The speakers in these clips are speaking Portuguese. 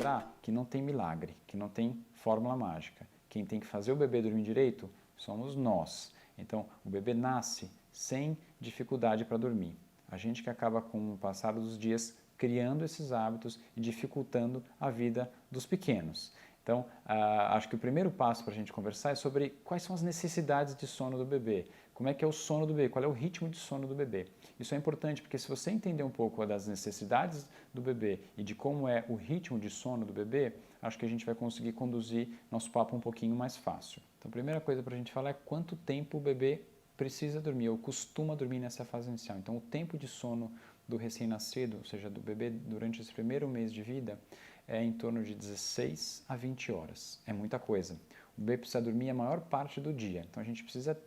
lembrar que não tem milagre, que não tem fórmula mágica. Quem tem que fazer o bebê dormir direito somos nós. Então, o bebê nasce sem dificuldade para dormir. A gente que acaba, com o passar dos dias, criando esses hábitos e dificultando a vida dos pequenos. Então, acho que o primeiro passo para a gente conversar é sobre quais são as necessidades de sono do bebê. Como é que é o sono do bebê? Qual é o ritmo de sono do bebê? Isso é importante porque se você entender um pouco das necessidades do bebê e de como é o ritmo de sono do bebê, acho que a gente vai conseguir conduzir nosso papo um pouquinho mais fácil. Então, a primeira coisa para a gente falar é quanto tempo o bebê precisa dormir ou costuma dormir nessa fase inicial. Então, o tempo de sono do recém-nascido, ou seja, do bebê durante esse primeiro mês de vida, é em torno de 16 a 20 horas. É muita coisa. O bebê precisa dormir a maior parte do dia. Então, a gente precisa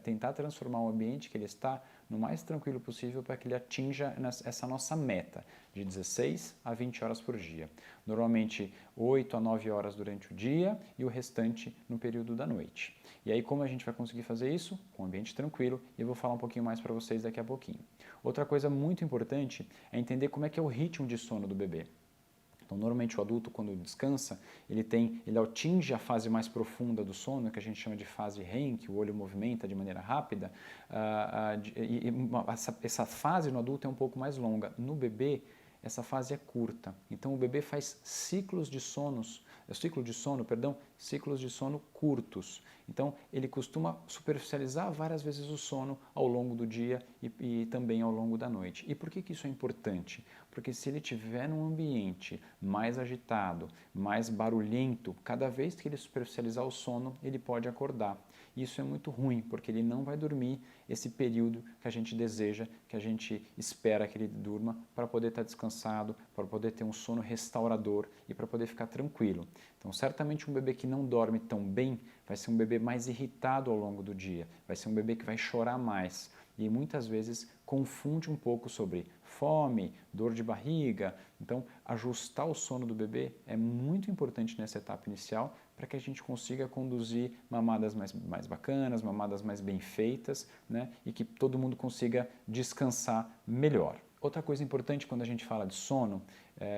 tentar transformar o ambiente que ele está no mais tranquilo possível para que ele atinja essa nossa meta de 16 a 20 horas por dia. Normalmente 8 a 9 horas durante o dia e o restante no período da noite. E aí como a gente vai conseguir fazer isso? Com um ambiente tranquilo, e eu vou falar um pouquinho mais para vocês daqui a pouquinho. Outra coisa muito importante é entender como é que é o ritmo de sono do bebê. Então, normalmente o adulto, quando descansa, ele atinge a fase mais profunda do sono, que a gente chama de fase REM, que o olho movimenta de maneira rápida, essa fase no adulto é um pouco mais longa. No bebê, essa fase é curta. Então, o bebê faz ciclos de sono curtos. Então, ele costuma superficializar várias vezes o sono ao longo do dia e também ao longo da noite. E por que isso é importante? Porque se ele estiver num ambiente mais agitado, mais barulhento, cada vez que ele superficializar o sono, ele pode acordar. Isso é muito ruim, porque ele não vai dormir esse período que a gente deseja, que a gente espera que ele durma para poder estar descansado, para poder ter um sono restaurador e para poder ficar tranquilo. Então, certamente um bebê que não dorme tão bem vai ser um bebê mais irritado ao longo do dia, vai ser um bebê que vai chorar mais e muitas vezes confunde um pouco sobre fome, dor de barriga. Então, ajustar o sono do bebê é muito importante nessa etapa inicial para que a gente consiga conduzir mamadas mais bacanas, mamadas mais bem feitas, né? E que todo mundo consiga descansar melhor. Outra coisa importante quando a gente fala de sono,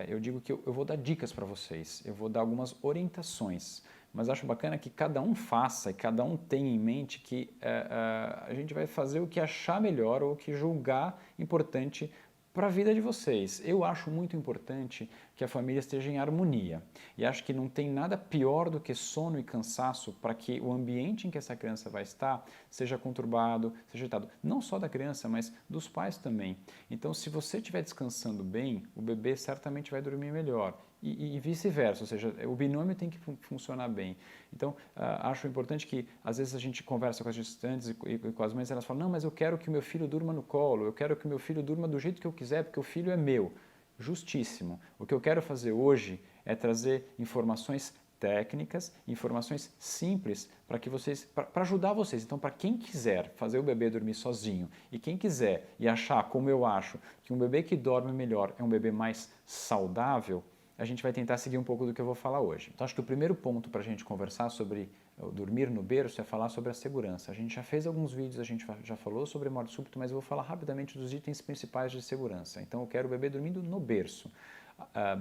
eu digo que eu vou dar dicas para vocês, eu vou dar algumas orientações, mas acho bacana que cada um faça e cada um tenha em mente que a gente vai fazer o que achar melhor ou o que julgar importante para a vida de vocês. Eu acho muito importante que a família esteja em harmonia e acho que não tem nada pior do que sono e cansaço para que o ambiente em que essa criança vai estar seja conturbado, seja agitado. Não só da criança, mas dos pais também. Então, se você estiver descansando bem, o bebê certamente vai dormir melhor. E vice-versa, ou seja, o binômio tem que funcionar bem. Então, acho importante que, às vezes, a gente conversa com as gestantes e com as mães, elas falam, não, mas eu quero que o meu filho durma no colo, eu quero que o meu filho durma do jeito que eu quiser, porque o filho é meu. Justíssimo. O que eu quero fazer hoje é trazer informações técnicas, informações simples para que vocês, para ajudar vocês. Então, para quem quiser fazer o bebê dormir sozinho e quem quiser e achar, como eu acho, que um bebê que dorme melhor é um bebê mais saudável, a gente vai tentar seguir um pouco do que eu vou falar hoje. Então, acho que o primeiro ponto para a gente conversar sobre dormir no berço é falar sobre a segurança. A gente já fez alguns vídeos, a gente já falou sobre morte súbita, mas eu vou falar rapidamente dos itens principais de segurança. Então, eu quero o bebê dormindo no berço.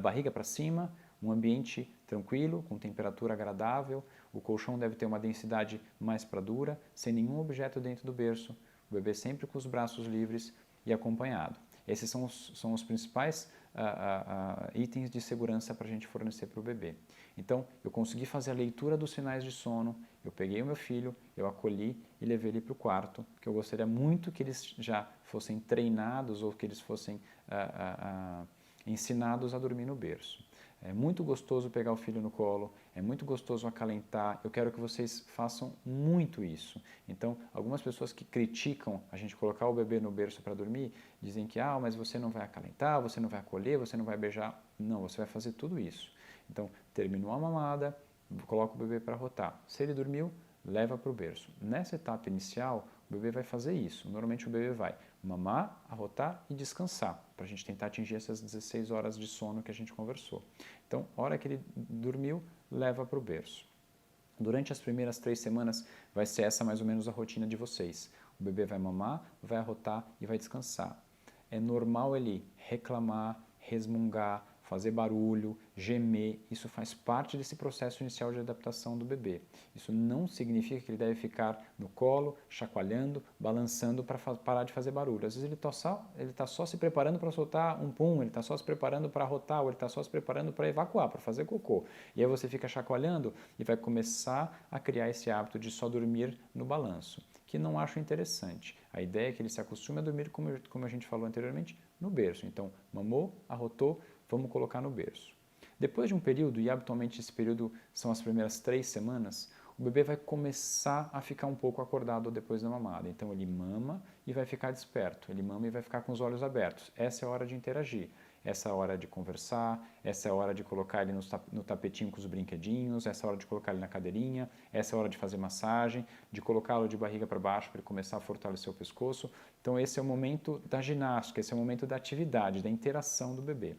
Barriga para cima, um ambiente tranquilo, com temperatura agradável, o colchão deve ter uma densidade mais para dura, sem nenhum objeto dentro do berço, o bebê sempre com os braços livres e acompanhado. Esses são os principais itens de segurança para a gente fornecer para o bebê. Então, eu consegui fazer a leitura dos sinais de sono, eu peguei o meu filho, eu acolhi e levei ele para o quarto, que eu gostaria muito que eles já fossem treinados ou que eles fossem ensinados a dormir no berço. É muito gostoso pegar o filho no colo, é muito gostoso acalentar, eu quero que vocês façam muito isso. Então, algumas pessoas que criticam a gente colocar o bebê no berço para dormir, dizem que, mas você não vai acalentar, você não vai acolher, você não vai beijar. Não, você vai fazer tudo isso. Então, terminou a mamada, coloca o bebê para rotar. Se ele dormiu, leva para o berço. Nessa etapa inicial, o bebê vai fazer isso. Normalmente o bebê vai mamar, arrotar e descansar, para a gente tentar atingir essas 16 horas de sono que a gente conversou. Então, a hora que ele dormiu, leva para o berço. Durante as primeiras 3 semanas, vai ser essa mais ou menos a rotina de vocês. O bebê vai mamar, vai arrotar e vai descansar. É normal ele reclamar, resmungar, fazer barulho, gemer, isso faz parte desse processo inicial de adaptação do bebê. Isso não significa que ele deve ficar no colo, chacoalhando, balançando para parar de fazer barulho. Às vezes ele está só se preparando para soltar um pum, ele está só se preparando para arrotar, ou ele está só se preparando para evacuar, para fazer cocô. E aí você fica chacoalhando e vai começar a criar esse hábito de só dormir no balanço, que não acho interessante. A ideia é que ele se acostume a dormir, como a gente falou anteriormente, no berço. Então, mamou, arrotou, vamos colocar no berço. Depois de um período, e habitualmente esse período são as primeiras 3 semanas, o bebê vai começar a ficar um pouco acordado depois da mamada. Então ele mama e vai ficar desperto, ele mama e vai ficar com os olhos abertos. Essa é a hora de interagir, essa é a hora de conversar, essa é a hora de colocar ele no tapetinho com os brinquedinhos, essa é a hora de colocar ele na cadeirinha, essa é a hora de fazer massagem, de colocá-lo de barriga para baixo para ele começar a fortalecer o pescoço. Então esse é o momento da ginástica, esse é o momento da atividade, da interação do bebê.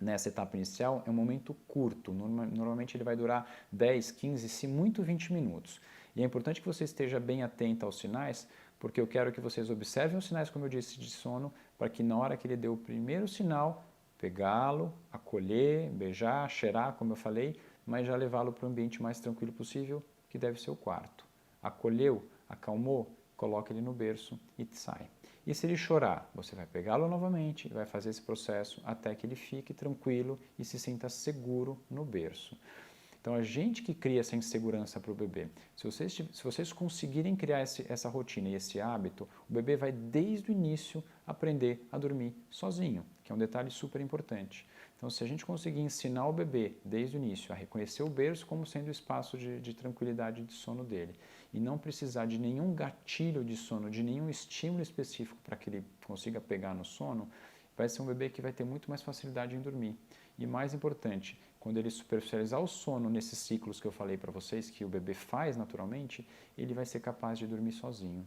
Nessa etapa inicial é um momento curto, normalmente ele vai durar 10, 15, se muito 20 minutos. E é importante que você esteja bem atento aos sinais, porque eu quero que vocês observem os sinais, como eu disse, de sono, para que na hora que ele deu o primeiro sinal, pegá-lo, acolher, beijar, cheirar, como eu falei, mas já levá-lo para o ambiente mais tranquilo possível, que deve ser o quarto. Acolheu, acalmou, coloca ele no berço e sai. E se ele chorar, você vai pegá-lo novamente e vai fazer esse processo até que ele fique tranquilo e se sinta seguro no berço. Então, a gente que cria essa insegurança para o bebê, se vocês conseguirem criar essa rotina e esse hábito, o bebê vai desde o início aprender a dormir sozinho, que é um detalhe super importante. Então, se a gente conseguir ensinar o bebê desde o início a reconhecer o berço como sendo o espaço de tranquilidade de sono dele e não precisar de nenhum gatilho de sono, de nenhum estímulo específico para que ele consiga pegar no sono, vai ser um bebê que vai ter muito mais facilidade em dormir. E mais importante, quando ele superficializar o sono nesses ciclos que eu falei para vocês, que o bebê faz naturalmente, ele vai ser capaz de dormir sozinho.